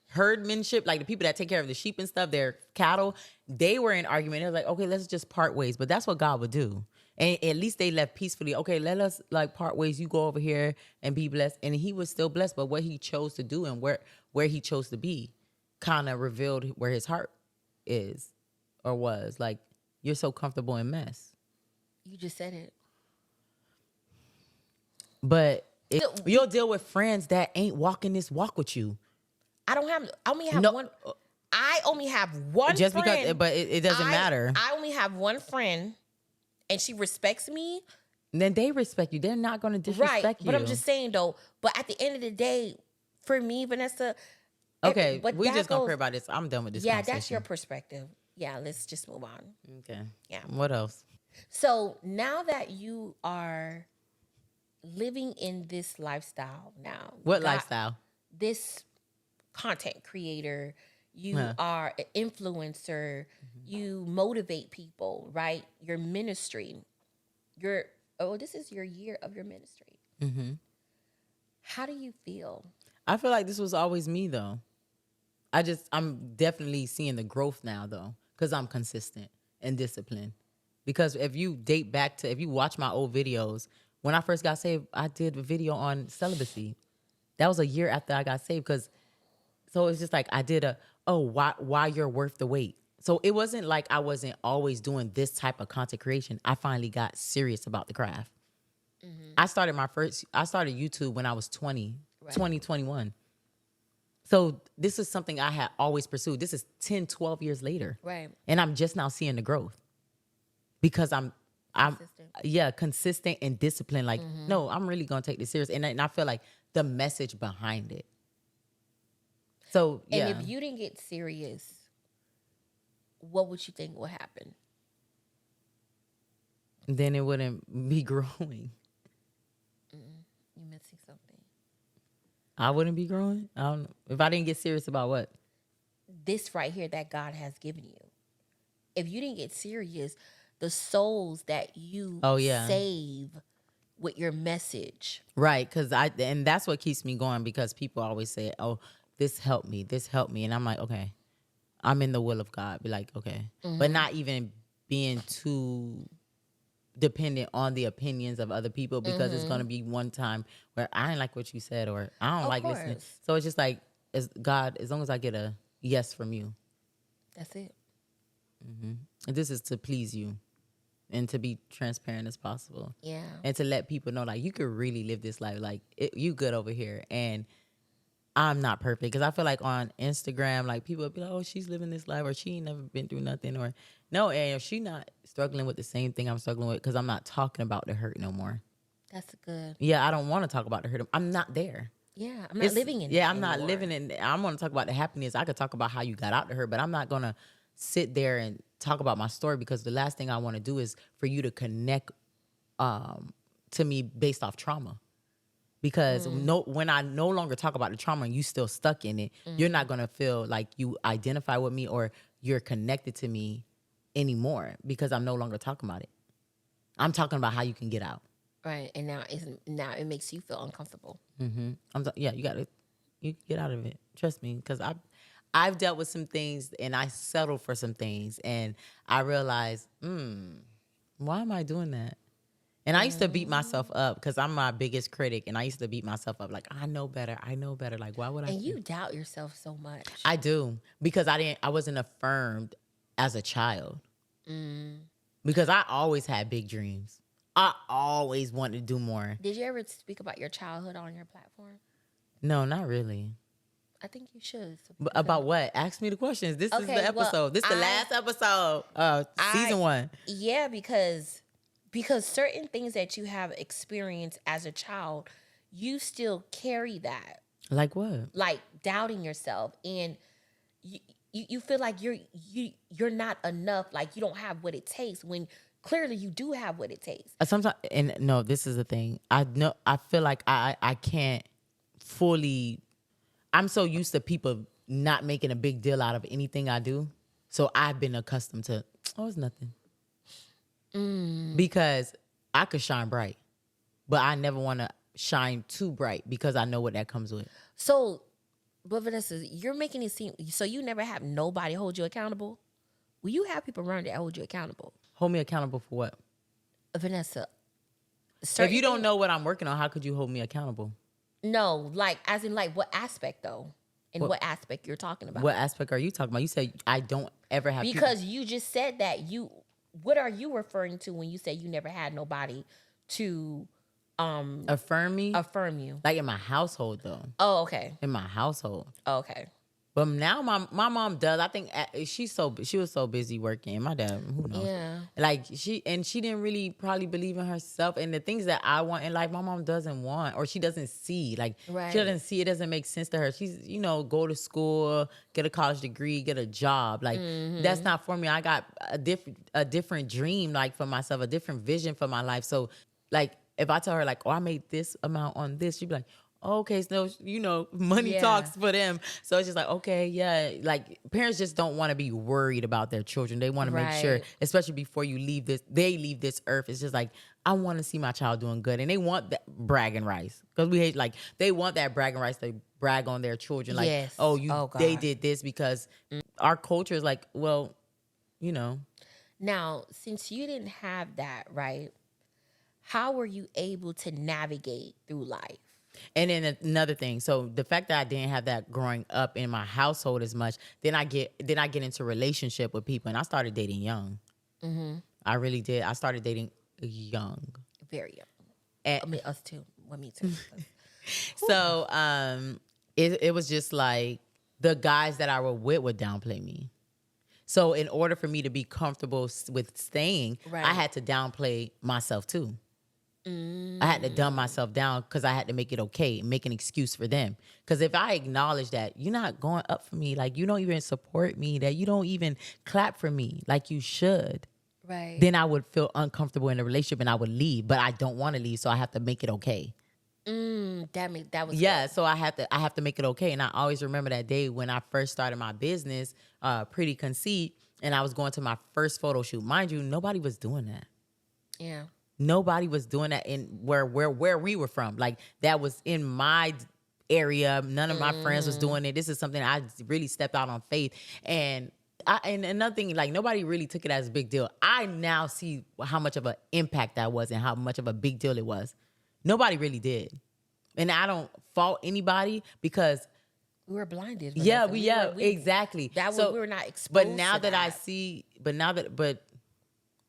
herdmanship, like the people that take care of the sheep and stuff, their cattle, they were in argument. They were like, okay, let's just part ways. But that's what God would do. And at least they left peacefully. Okay, let us like part ways. You go over here and be blessed. And he was still blessed. But what he chose to do and where he chose to be kind of revealed where his heart is or was. Like, you're so comfortable in mess. You just said it. But you'll deal with friends that ain't walking this walk with you. I only have one. I only have one just friend. Because, but it doesn't matter. I only have one friend, and she respects me. Then they respect you. They're not going to disrespect you. But I'm just saying, though, but at the end of the day, for me, Vanessa. Okay, we just going to pray about this. I'm done with this conversation. That's your perspective. Yeah, let's just move on. Okay. Yeah. What else? So now that you are living in this lifestyle now. What lifestyle? This content creator. You are an influencer. You motivate people, right? Your ministry. This is your year of your ministry. Mm-hmm. How do you feel? I feel like this was always me, though. I'm definitely seeing the growth now, though, because I'm consistent and disciplined. Because if you watch my old videos, when I first got saved, I did a video on celibacy. That was a year after I got saved. So it's just like I did why you're worth the wait. So it wasn't like I wasn't always doing this type of content creation. I finally got serious about the craft. Mm-hmm. I started YouTube when I was 20, 21. So this is something I had always pursued. This is 10, 12 years later. Right. And I'm just now seeing the growth because I'm consistent and disciplined. Like, no, I'm really going to take this serious. And I feel like the message behind it. So, yeah. And if you didn't get serious, what would you think would happen? Then it wouldn't be growing. You're missing something. I wouldn't be growing? I don't know. If I didn't get serious about what? This right here that God has given you. If you didn't get serious, the souls that you save with your message. Right, and that's what keeps me going, because people always say, oh, this helped me. And I'm like, okay, I'm in the will of God. Be like, okay. Mm-hmm. But not even being too dependent on the opinions of other people, because it's going to be one time where I ain't like what you said, or I don't like listening. So it's just like, God, as long as I get a yes from you. That's it. Mm-hmm. And this is to please you and to be transparent as possible. Yeah. And to let people know, like, you could really live this life. Like, you good over here. And I'm not perfect, because I feel like on Instagram, like, people will be like, oh, she's living this life, or she ain't never been through nothing, or no, and if she not struggling with the same thing I'm struggling with, because I'm not talking about the hurt no more. That's good. Yeah, I don't want to talk about the hurt. I'm not there. Yeah, I'm not living in it. Yeah, I'm not living in it. I'm going to talk about the happiness. I could talk about how you got out to her, but I'm not going to sit there and talk about my story, because the last thing I want to do is for you to connect to me based off trauma. Because when I no longer talk about the trauma and you still stuck in it, you're not going to feel like you identify with me or you're connected to me anymore, because I'm no longer talking about it. I'm talking about how you can get out. Right. And now it makes you feel uncomfortable. Mm-hmm. You get out of it. Trust me, because I've dealt with some things and I settled for some things, and I realized, why am I doing that? And I used to beat myself up, because I'm my biggest critic, and I used to beat myself up like, I know better. Like, why would I? And you doubt yourself so much. I do, because I wasn't affirmed as a child. Because I always had big dreams. I always wanted to do more. Did you ever speak about your childhood on your platform? No, not really. I think you should. So About what? Ask me the questions. This is the Okay, well, episode. This is the last episode of season 1. Yeah, because certain things that you have experienced as a child, you still carry that, Like what? like doubting yourself, and you feel like you're not enough, like you don't have what it takes, when clearly you do have what it takes. Sometimes, and no, this is the thing. I feel like I can't fully. I'm so used to people not making a big deal out of anything I do, so I've been accustomed to, oh, it's nothing, because I could shine bright, but I never want to shine too bright because I know what that comes with. So, but Vanessa, you're making it seem, so you never have nobody hold you accountable. Will you have people around that hold you accountable? Hold me accountable for what? Vanessa, If you don't know what I'm working on, how could you hold me accountable? No, like, as in, like, what aspect though? In what aspect you're talking about? What aspect are you talking about? You said I don't ever have Because you just said that what are you referring to when you say you never had nobody to affirm me? affirm you? Like in my household, though. Oh, okay. In my household. Oh, okay. But now my mom does. I think she was so busy working. My dad, who knows? Yeah. Like she didn't really probably believe in herself and the things that I want in life. My mom doesn't want, or she doesn't see. Like Right. she doesn't see. It doesn't make sense to her. She's go to school, get a college degree, get a job. Like that's not for me. I got a different dream, like for myself, a different vision for my life. So like if I tell her like, oh, I made this amount on this, she'd be like, okay, so money talks for them. So it's just like, okay, yeah. Like parents just don't want to be worried about their children. They want to make sure, especially before they leave this earth. It's just like, I want to see my child doing good. And they want that bragging rights. Because we hate, like, they want that bragging rights. They brag on their children. Like, Yes. They did this because our culture is like, well, Now, since you didn't have that, right? How were you able to navigate through life? And then another thing, so the fact that I didn't have that growing up in my household as much, then I get into relationship with people, and I started dating young. Mm-hmm. I really did. I started dating young, Very young. and I mean, us too. Well, me too. so it was just like the guys that I were with would downplay me. So in order for me to be comfortable with staying, I had to downplay myself too. I had to dumb myself down because I had to make it okay, make an excuse for them. Because if I acknowledge that you're not going up for me, like you don't even support me, that you don't even clap for me like you should, Right. then I would feel uncomfortable in the relationship and I would leave. But I don't want to leave, so I have to make it okay. That was Yeah, so I have to make it okay. And I always remember that day when I first started my business, Pretty Conceit, and I was going to my first photo shoot. Mind you, nobody was doing that. Yeah. Nobody was doing that in where we were from. Like that was in my area. None of my friends was doing it. This is something I really stepped out on faith. And another thing, like nobody really took it as a big deal. I now see how much of an impact that was and how much of a big deal it was. Nobody really did. And I don't fault anybody because we were blinded. Yeah, exactly. We were not exposed. But now that I see, but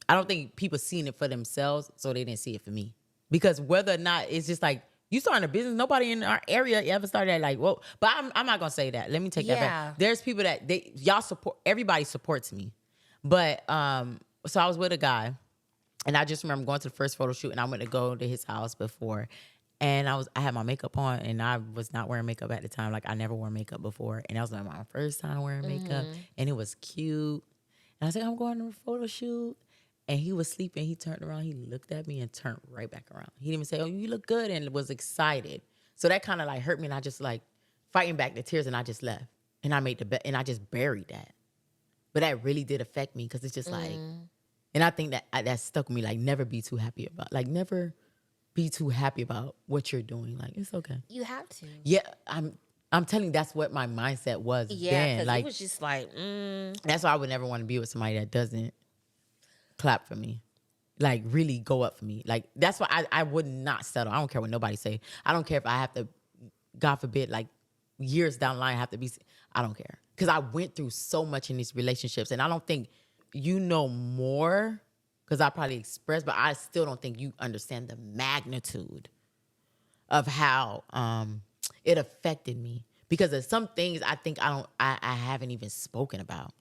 I don't think people seen it for themselves, so they didn't see it for me. Because whether or not it's just like you starting a business, nobody in our area ever started that. Like, whoa! But I'm not gonna say that. Let me take that back. There's people that y'all support. Everybody supports me, but so I was with a guy, and I just remember going to the first photo shoot, and I went to go to his house before. And I had my makeup on, and I was not wearing makeup at the time. Like I never wore makeup before, and that was like my first time wearing makeup, and it was cute. And I was like, I'm going to a photo shoot, and he was sleeping. He turned around, he looked at me, and turned right back around. He didn't even say, "Oh, you look good," and was excited. So that kind of like hurt me, and I just like fighting back the tears, and I just left, and I made the bed, and I just buried that. But that really did affect me because it's just like, and I think that stuck with me. Like never be too happy about, like never be too happy about what you're doing. Like, it's okay. You have to. Yeah, I'm telling you, that's what my mindset was then. Because like, it was just like, That's why I would never want to be with somebody that doesn't clap for me. Like, really go up for me. Like, that's why I would not settle. I don't care what nobody say. I don't care if I have to, God forbid, like, years down the line, I have to be, I don't care. Because I went through so much in these relationships, and I don't think you know more because I probably expressed, but I still don't think you understand the magnitude of how it affected me. because of some things I think I haven't even spoken about.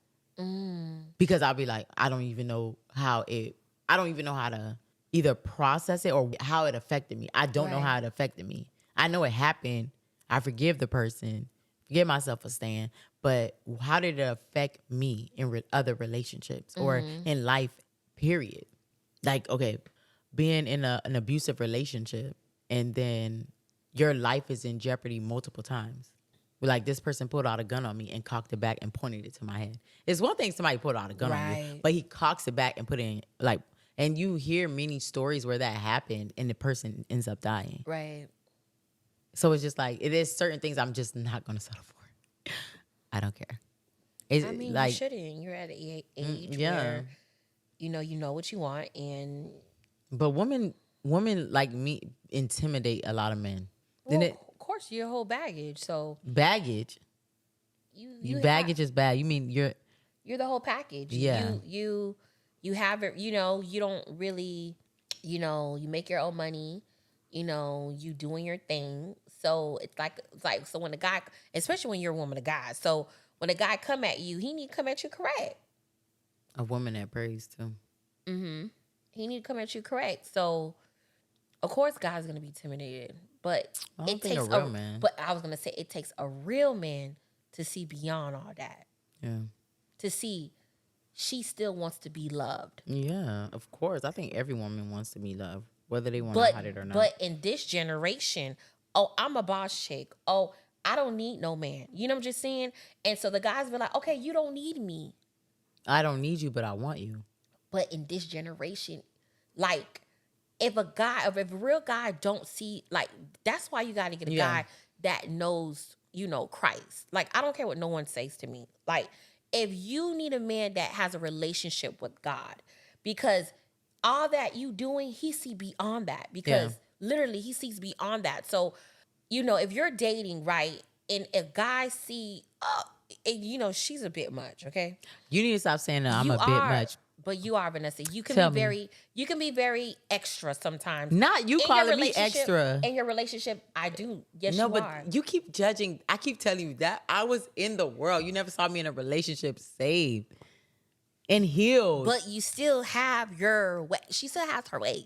Because I'll be like, I don't even know how to either process it or how it affected me. I don't know how it affected me. I know it happened. I forgive the person, forgive myself for staying, but how did it affect me in other relationships or in life, period? Like, okay, being in an abusive relationship and then your life is in jeopardy multiple times. Like, this person pulled out a gun on me and cocked it back and pointed it to my head. It's one thing somebody pulled out a gun on you, but he cocks it back and put it in, like, and you hear many stories where that happened and the person ends up dying. Right. So it's just like, it is certain things I'm just not going to settle for. I don't care. It's I mean, like, you shouldn't. You're at an age where, you know what you want. And but women like me intimidate a lot of men. well, of course, your whole baggage. So baggage. You baggage is bad. You mean you're the whole package. Yeah. You have it. You don't really. You make your own money. You doing your thing. So it's like so when a guy, especially when you're a woman, a guy. So when a guy come at you, he need to come at you correct. A woman that prays too. Mm-hmm. He need to come at you correct. So of course, guys gonna be intimidated, but it takes a real man. But I was gonna say it takes a real man to see beyond all that. Yeah. To see she still wants to be loved. Yeah, of course. I think every woman wants to be loved, whether they want to hide it or not. But in this generation, oh, I'm a boss chick. Oh, I don't need no man. You know what I'm just saying? And so the guys be like, okay, you don't need me. I don't need you, but I want you. But in this generation, like, if a real guy don't see, like, that's why you got to get a guy that knows, Christ. Like, I don't care what no one says to me. Like, if you need a man that has a relationship with God, because all that you doing, he see beyond that. Because literally, he sees beyond that. So, if you're dating, right, and if guys see, she's a bit much, okay? You need to stop saying that I'm a bit much. But you are, Vanessa. You can be very extra sometimes. Not you calling me extra. In your relationship, I do. Yes, you are. No, but you keep judging. I keep telling you that I was in the world. You never saw me in a relationship saved and healed. But you still have your way. She still has her ways.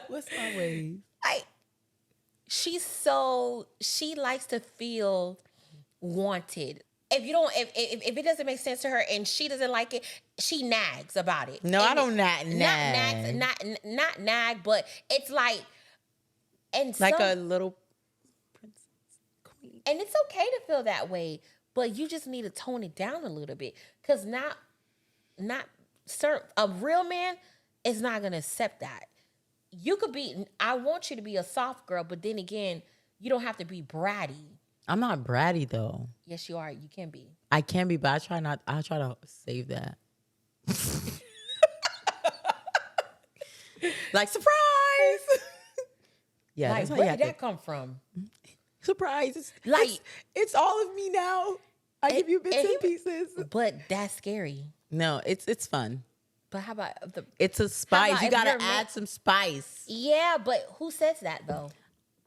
What's my ways? Like, she likes to feel wanted. If it doesn't make sense to her and she doesn't like it, she nags about it. No, and I don't nag. Not nag, but it's like, and like a little princess queen. And it's okay to feel that way, but you just need to tone it down a little bit, because a real man is not gonna accept that. You could be. I want you to be a soft girl, but then again, you don't have to be bratty. I'm not bratty though. Yes, you are. You can be. I can be, but I try to save that. Like, surprise. Yeah. Like, where did that come from? Surprise. It's all of me now. I give you bits and pieces. But that's scary. No, it's fun. But how about it's a spice. You gotta add some spice. Yeah, but who says that though?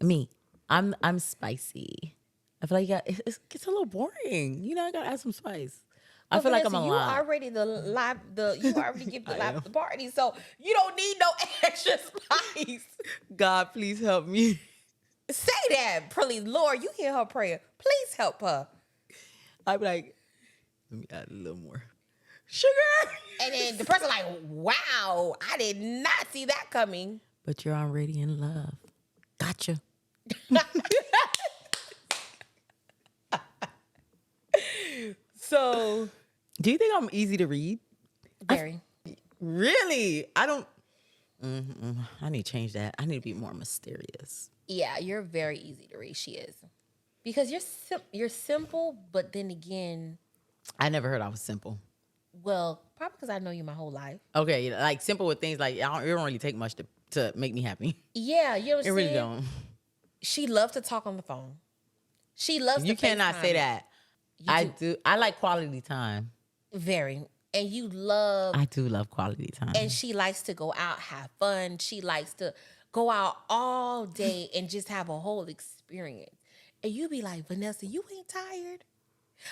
Me. I'm spicy. I feel like it gets a little boring. I gotta add some spice. I feel like I'm a lot. You already give the life the party, so you don't need no extra spice. God, please help me. Say that, please, Lord. You hear her prayer. Please help her. I'd be like, let me add a little more sugar. And then the person like, wow, I did not see that coming. But you're already in love. Gotcha. So, do you think I'm easy to read? Very. Really? I don't. I need to change that. I need to be more mysterious. Yeah, you're very easy to read. She is. Because you're simple, but then again, I never heard I was simple. Well, probably because I know you my whole life. Okay, like simple with things like it don't really take much to make me happy. Yeah, you know what I'm saying? It really don't. She loves to talk on the phone. She loves to You cannot say that. I do. I like quality time. Very. And you love. I do love quality time. And she likes to go out, have fun. She likes to go out all day and just have a whole experience. experience. And you be like, Vanessa, you ain't tired.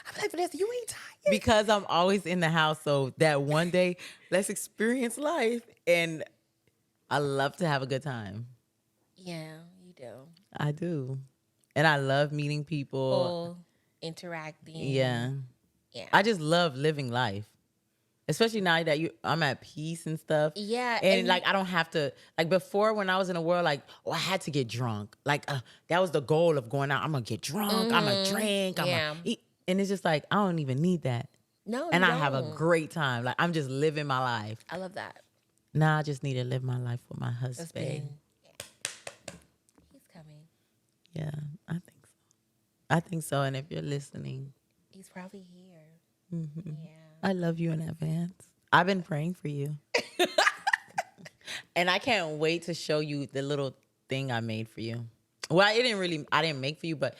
I'm like, Vanessa, you ain't tired. Because I'm always in the house. So that one day, let's experience life. And I love to have a good time. Yeah, you do. I do. And I love meeting people. Interacting. Yeah. Yeah. I just love living life. Especially now that I'm at peace and stuff. Yeah. And like, I don't have to, like before when I was in the world, like, oh, I had to get drunk. Like, that was the goal of going out. I'm going to get drunk. I'm going to drink. I'm going to eat. And it's just like, I don't even need that. No, and I have a great time. Like, I'm just living my life. I love that. Now I just need to live my life with my husband. He's coming. Yeah, I think so. I think so. And if you're listening, he's probably here. Mm-hmm. Yeah. I love you in advance. I've been praying for you. And I can't wait to show you the little thing I made for you. Well, I didn't make for you, but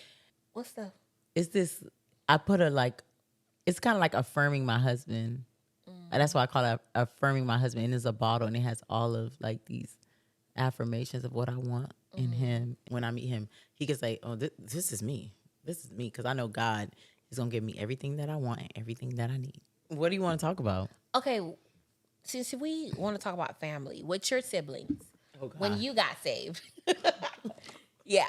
what stuff? It's this, I put it's kind of like affirming my husband. And that's why I call it affirming my husband. And it's a bottle and it has all of like these affirmations of what I want in him. When I meet him, he can say, oh, this is me. This is me. Because I know God is going to give me everything that I want and everything that I need. What do you want to talk about? Okay, since we want to talk about family, what's your siblings? Oh, God. When you got saved. Yeah.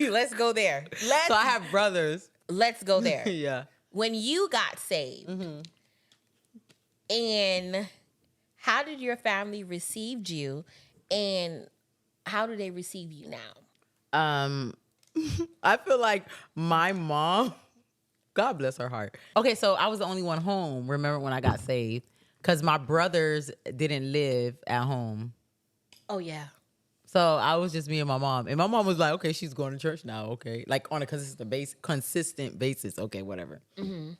Let's go there. So I have brothers. Let's go there. Yeah. When you got saved, and how did your family receive you, and how do they receive you now? I feel like my mom, God bless her heart. Okay, so I was the only one home, remember, when I got saved, because my brothers didn't live at home. Oh, yeah. So I was just me and my mom. And my mom was like, okay, she's going to church now, okay. Like on a consistent basis, okay, whatever. Mm-hmm.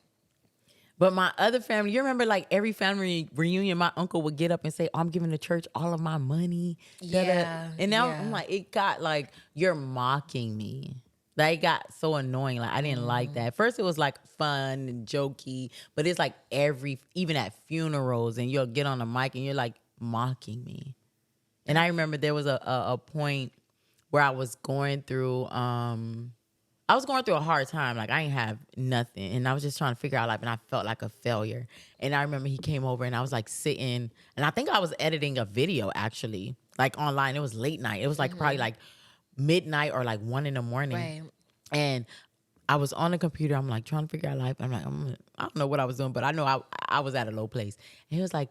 But my other family, you remember like every family reunion, my uncle would get up and say, oh, I'm giving the church all of my money. Yeah. And now I'm like, it got like, you're mocking me. Like, it got so annoying. Like, I didn't like that. At first, it was like fun and jokey. But it's like even at funerals, and you'll get on the mic and you're like mocking me. And I remember there was a point where I was going through a hard time. Like, I ain't have nothing. And I was just trying to figure out life, and I felt like a failure. And I remember he came over, and I was like sitting, and I think I was editing a video, actually, like online. It was late night. It was like probably like midnight or like 1 a.m. Right. And I was on the computer. I'm like trying to figure out life. I'm like, I don't know what I was doing, but I know I was at a low place. And he was like,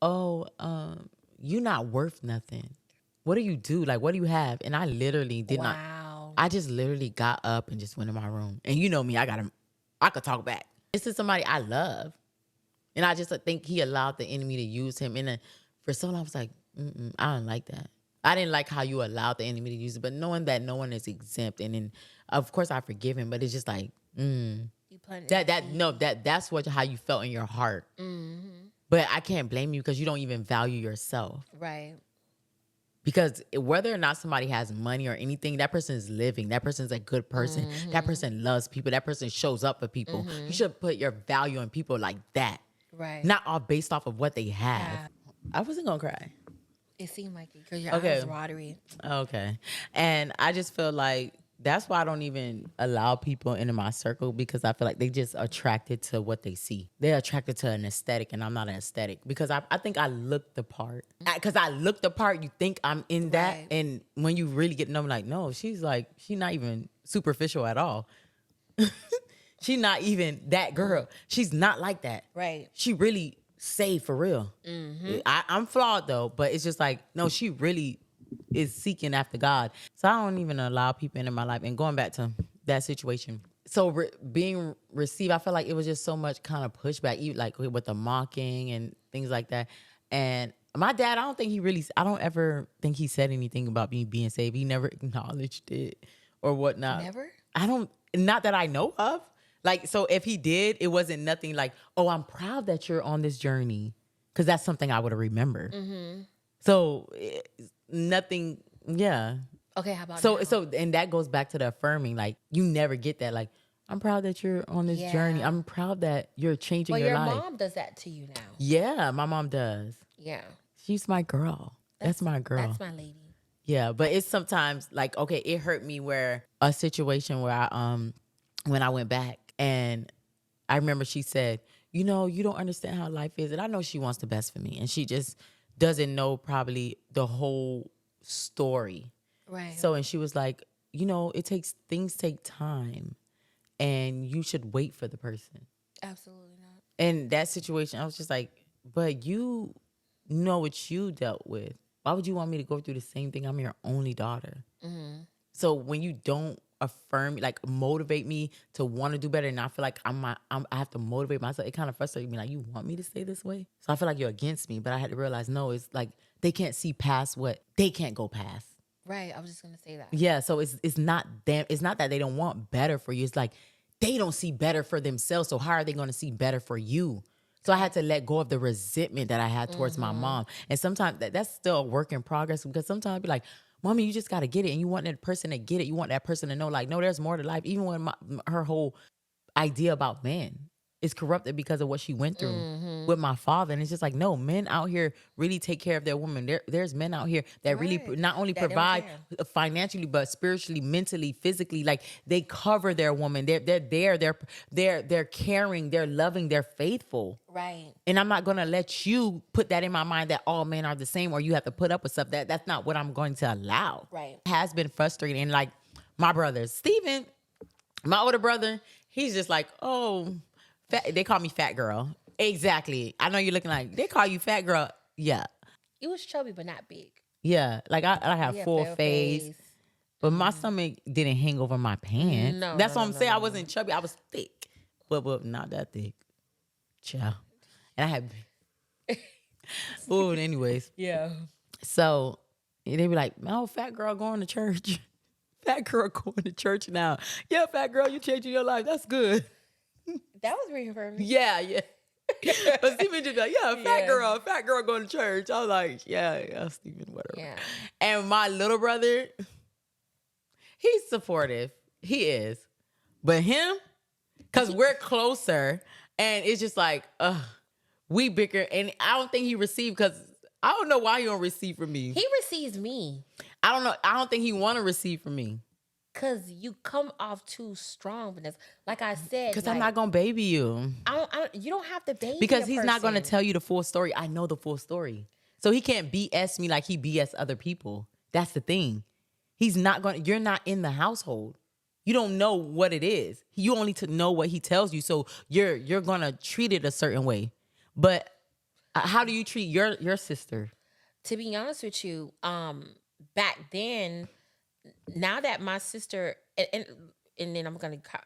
oh, you're not worth nothing. What do you do? Like, what do you have? And I literally did not. I just literally got up and just went in my room. And you know me, I could talk back. This is somebody I love. And I just think he allowed the enemy to use him. And for so long, I was like, I don't like that. I didn't like how you allowed the enemy to use it. But knowing that no one is exempt. And then, of course, I forgive him. But it's just like, that's how you felt in your heart. Mm-hmm. But I can't blame you because you don't even value yourself. Right. Because whether or not somebody has money or anything, that person is living. That person's a good person. Mm-hmm. That person loves people. That person shows up for people. Mm-hmm. You should put your value on people like that. Right. Not all based off of what they have. Yeah. I wasn't going to cry. It seemed like it because your eyes were watery. Okay. And I just feel like that's why I don't even allow people into my circle, because I feel like they just attracted to what they see. They're attracted to an aesthetic, and I'm not an aesthetic, because I think I look the part. Because I look the part, you think I'm in that. Right. And when you really get to know me, like, no, she's not even superficial at all. She's not even that girl. She's not like that. Right. She really saved for real. Mm-hmm. I'm flawed though, but it's just like, no, she really is seeking after God. So I don't even allow people into my life. And going back to that situation, so being received, I feel like it was just so much kind of pushback, even like with the mocking and things like that. And my dad, I don't ever think he said anything about me being saved. He never acknowledged it or whatnot. Never? Not that I know of. Like, so if he did, it wasn't nothing like, oh, I'm proud that you're on this journey. Because that's something I would have remembered. Mm-hmm. So nothing, yeah. Okay, how about so, and that goes back to the affirming. Like, you never get that. Like, I'm proud that you're on this journey. I'm proud that you're changing your life. Well, your mom does that to you now. Yeah, my mom does. Yeah. She's my girl. That's my girl. That's my lady. Yeah, but it's sometimes like, okay, it hurt me where a situation where when I went back and I remember she said, you know, you don't understand how life is. And I know she wants the best for me. And she just doesn't know probably the whole story. Right. So, and she was like, you know, things take time and you should wait for the person. Absolutely not. And that situation, I was just like, but you know what you dealt with. Why would you want me to go through the same thing? I'm your only daughter. Mm-hmm. So when you don't affirm, like motivate me to want to do better, and I feel like I have to motivate myself, it kind of frustrates me. Like, you want me to stay this way? So I feel like you're against me. But I had to realize, no, it's like they can't see past what they can't go past. Right. I was just gonna say that. Yeah. So it's not them. It's not that they don't want better for you. It's like they don't see better for themselves. So how are they going to see better for you? So I had to let go of the resentment that I had towards my mom. And sometimes that's still a work in progress, because sometimes I'd be like, Mommy, you just got to get it. And you want that person to get it. You want that person to know, like, no, there's more to life. Even when her whole idea about men is corrupted because of what she went through with my father. And it's just like, no, men out here really take care of their women. There's men out here that really not only That don't provide care. financially, but spiritually, mentally, physically. Like, they cover their woman. They're there. They're caring. They're loving. They're faithful. Right. And I'm not going to let you put that in my mind that all men are the same, or you have to put up with stuff. That's not what I'm going to allow. Right. It has been frustrating. And like my brothers, Steven, my older brother, he's just like, oh, they call me fat girl. Exactly. I know you're looking like, they call you fat girl. Yeah. It was chubby, but not big. Yeah. Like I have Yeah, full fair face. But my stomach didn't hang over my pants. No, That's no, what I'm no, saying. no, I wasn't chubby. I was thick. But not that thick. Child. And I had... Ooh, anyways. Yeah. So they be like, oh, fat girl going to church. Fat girl going to church now. Yeah, fat girl, you changing your life. That's good. That was reaffirming. Yeah. But Stephen just be like, yeah, Yeah. fat girl going to church. I was like, yeah, Stephen, whatever. Yeah. And my little brother, he's supportive. He is. But him, because we're closer, and it's just like, we bicker. And I don't think he received, because I don't know why he don't receive from me. He receives me. I don't know. I don't think he want to receive from me. Cause you come off too strong, Vanessa. Like I said, Because I'm not going to baby you. You don't have to baby. Because a he's not going to person. tell you the full story. I know the full story. So he can't BS me like he BS other people. That's the thing. He's not going to, you're not in the household. You don't know what it is. You only to know what he tells you. So you're going to treat it a certain way. But how do you treat your sister? To be honest with you, back then, now that my sister and then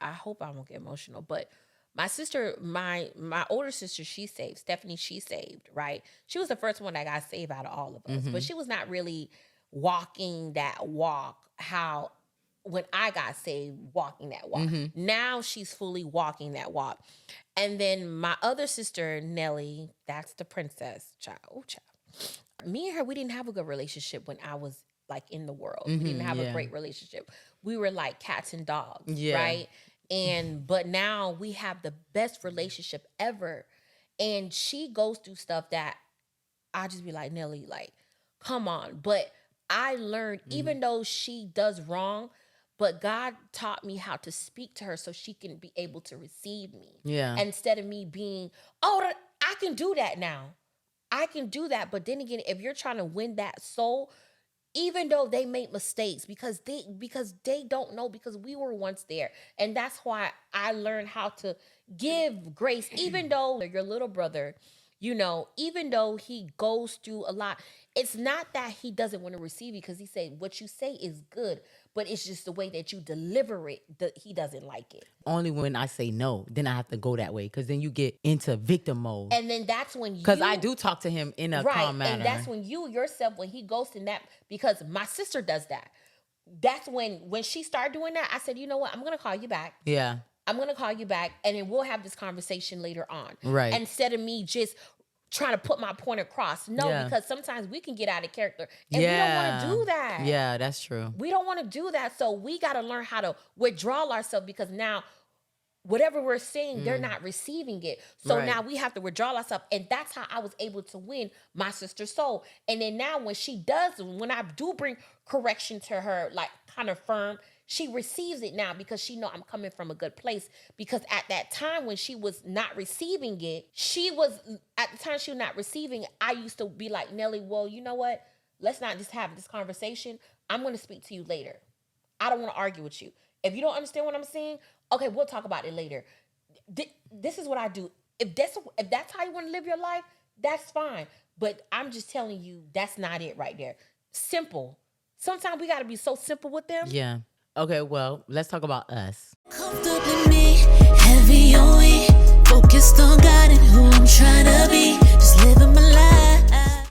I hope I won't get emotional, but my sister, my older sister, she saved. Stephanie, she saved, right? She was the first one that got saved out of all of us, but she was not really walking that walk how when I got saved, walking that walk. Now she's fully walking that walk. And then my other sister, Nellie, that's the princess child. Oh, child. Me and her, we didn't have a good relationship when I was like in the world. We didn't have a great relationship. We were like cats and dogs, right? But now we have the best relationship ever. And she goes through stuff that I just be like, Nelly, like, come on. But I learned, even though she does wrong, but God taught me how to speak to her so she can be able to receive me. Yeah. Instead of me being, oh, I can do that now. I can do that. But then again, if you're trying to win that soul, even though they make mistakes, because they don't know, because we were once there. And that's why I learned how to give grace, even though your little brother, even though he goes through a lot, it's not that he doesn't want to receive you, because he said what you say is good, but it's just the way that you deliver it that he doesn't like it. Only when I say no, then I have to go that way, because then you get into victim mode. And then that's when because I do talk to him in a calm manner. And that's when you yourself, when he goes in that, because my sister does that. That's when she started doing that, I said, you know what? I'm going to call you back. Yeah. I'm going to call you back, and then we'll have this conversation later on. Right. Instead of me just trying to put my point across. No, because sometimes we can get out of character, and we don't want to do that. Yeah, that's true. We don't want to do that. So we got to learn how to withdraw ourselves, because now whatever we're saying, they're not receiving it. So Right. now we have to withdraw ourselves. And that's how I was able to win my sister's soul. And then now when I do bring correction to her, like kind of firm, she receives it now because she know I'm coming from a good place. Because at that time when she was not receiving it, I used to be like, Nelly, well, you know what? Let's not just have this conversation. I'm going to speak to you later. I don't want to argue with you. If you don't understand what I'm saying, okay, we'll talk about it later. This is what I do. If that's how you want to live your life, that's fine. But I'm just telling you, that's not it right there. Simple. Sometimes we got to be so simple with them. Yeah. Okay, well, let's talk about us. Comfortably me, heavy on me, focused on God and who I'm trying